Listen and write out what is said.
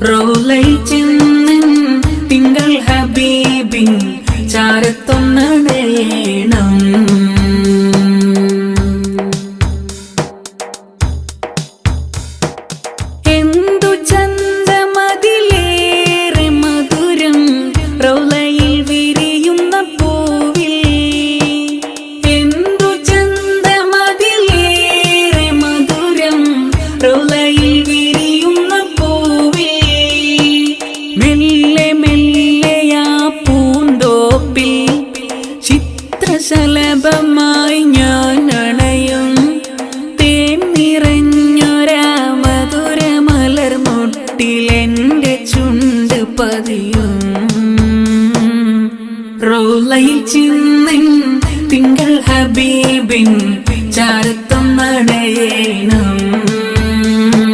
റോലൈ ചെന്നിൻ തിങ്കൾ ഹബീബിൻ ചാരത്തൊന്നടയണം. എന്തു ചന്തമതിലേറെ മധുരം റോലയിൽ വിരിയുന്ന പൂവിൽ. എന്തു ചന്തമതിലേറെ മധുരം റോലയിൽ വിരിയുന്ന പൂവിൽ. മെല്ലെ മെല്ലെയാ പൂന്തോപ്പിൽ ചിത്രശലഭമായി ഞാൻ അണയും. തേൻ നിറഞ്ഞൊരാ മധുര മലർമൊട്ടിലെന്റെ ചുണ്ട് പതിയും. റോലയിൽ ചിന്നിൻ തിങ്കൾ ഹബീബിൻ ചാരത്തൊന്നടയണം.